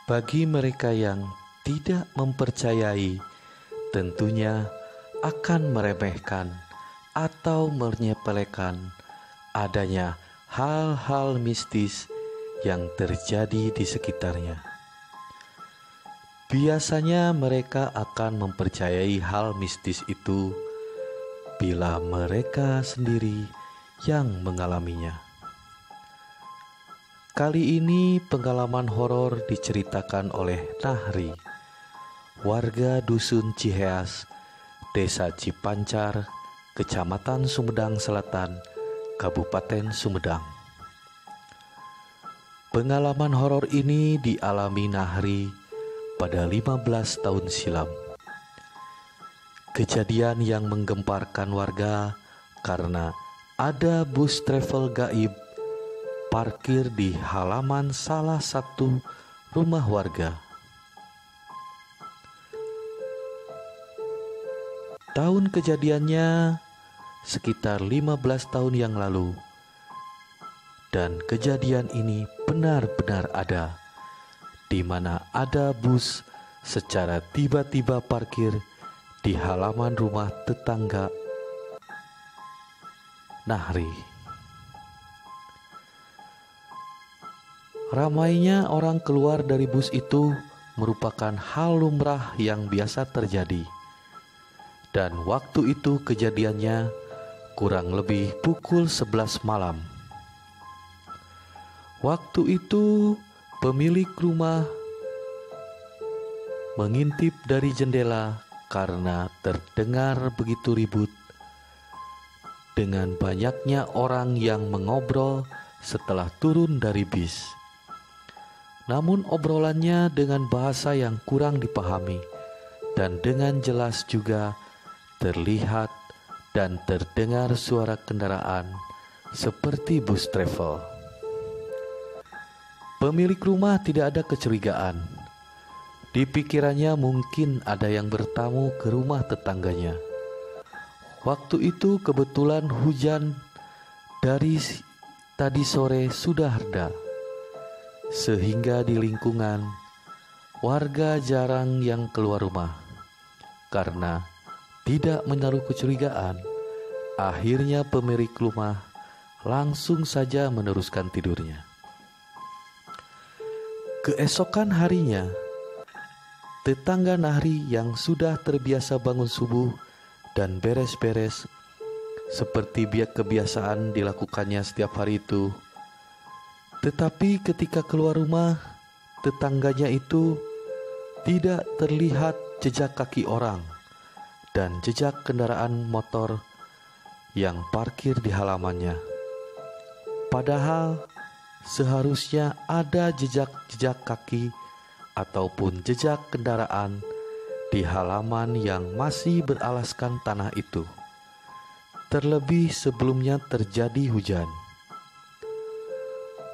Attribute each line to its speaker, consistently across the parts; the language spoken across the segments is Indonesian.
Speaker 1: Bagi mereka yang tidak mempercayai, tentunya akan meremehkan atau menyepelekan adanya hal-hal mistis yang terjadi di sekitarnya. Biasanya mereka akan mempercayai hal mistis itu bila mereka sendiri yang mengalaminya. Kali ini pengalaman horor diceritakan oleh Nahri, warga Dusun Ciheas, Desa Cipancar, Kecamatan Sumedang Selatan, Kabupaten Sumedang. Pengalaman horor ini dialami Nahri pada 15 tahun silam. Kejadian yang menggemparkan warga karena ada bus travel gaib parkir di halaman salah satu rumah warga. Tahun kejadiannya sekitar 15 tahun yang lalu, dan kejadian ini benar-benar ada, di mana ada bus secara tiba-tiba parkir di halaman rumah tetangga Nahri. Ramainya orang keluar dari bus itu merupakan hal lumrah yang biasa terjadi. Dan waktu itu kejadiannya kurang lebih pukul 11 malam. Waktu itu pemilik rumah mengintip dari jendela karena terdengar begitu ribut dengan banyaknya orang yang mengobrol setelah turun dari bis. Namun obrolannya dengan bahasa yang kurang dipahami dan dengan jelas juga terlihat dan terdengar suara kendaraan seperti bus travel. Pemilik rumah tidak ada kecurigaan. Di pikirannya mungkin ada yang bertamu ke rumah tetangganya. Waktu itu kebetulan hujan dari tadi sore sudah reda, sehingga di lingkungan warga jarang yang keluar rumah. Karena tidak menaruh kecurigaan, akhirnya pemilik rumah langsung saja meneruskan tidurnya. Keesokan harinya, tetangga Nahri yang sudah terbiasa bangun subuh dan beres-beres seperti kebiasaan dilakukannya setiap hari itu, tetapi ketika keluar rumah, tetangganya itu tidak terlihat jejak kaki orang dan jejak kendaraan motor yang parkir di halamannya. Padahal seharusnya ada jejak-jejak kaki ataupun jejak kendaraan di halaman yang masih beralaskan tanah itu. Terlebih sebelumnya terjadi hujan.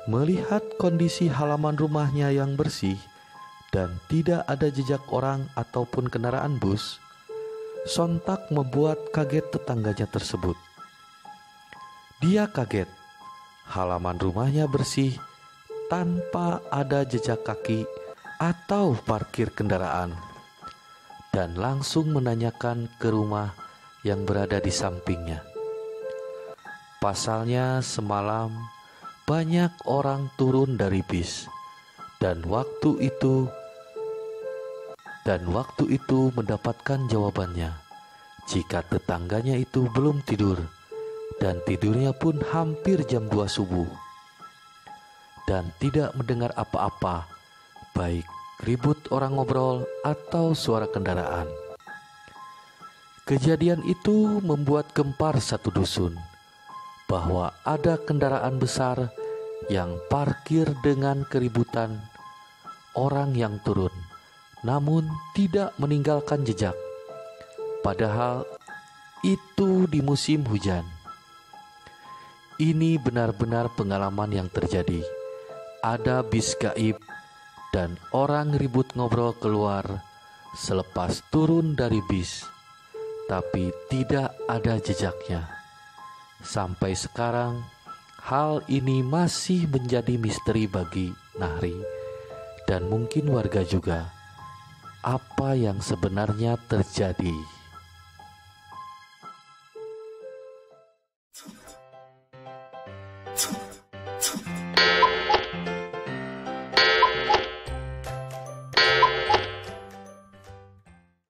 Speaker 1: Melihat kondisi halaman rumahnya yang bersih dan tidak ada jejak orang ataupun kendaraan bus, sontak membuat kaget tetangganya tersebut. Dia kaget, halaman rumahnya bersih tanpa ada jejak kaki atau parkir kendaraan, dan langsung menanyakan ke rumah yang berada di sampingnya. Pasalnya semalam banyak orang turun dari bis, dan waktu itu mendapatkan jawabannya jika tetangganya itu belum tidur, dan tidurnya pun hampir jam 2 subuh, dan tidak mendengar apa-apa, baik ribut orang ngobrol atau suara kendaraan. Kejadian itu membuat gempar satu dusun, bahwa ada kendaraan besar yang parkir dengan keributan orang yang turun, namun tidak meninggalkan jejak. Padahal itu di musim hujan. Ini benar-benar pengalaman yang terjadi. Ada bis gaib dan orang ribut ngobrol keluar selepas turun dari bis, tapi tidak ada jejaknya. Sampai sekarang hal ini masih menjadi misteri bagi Nahri dan mungkin warga juga, apa yang sebenarnya terjadi.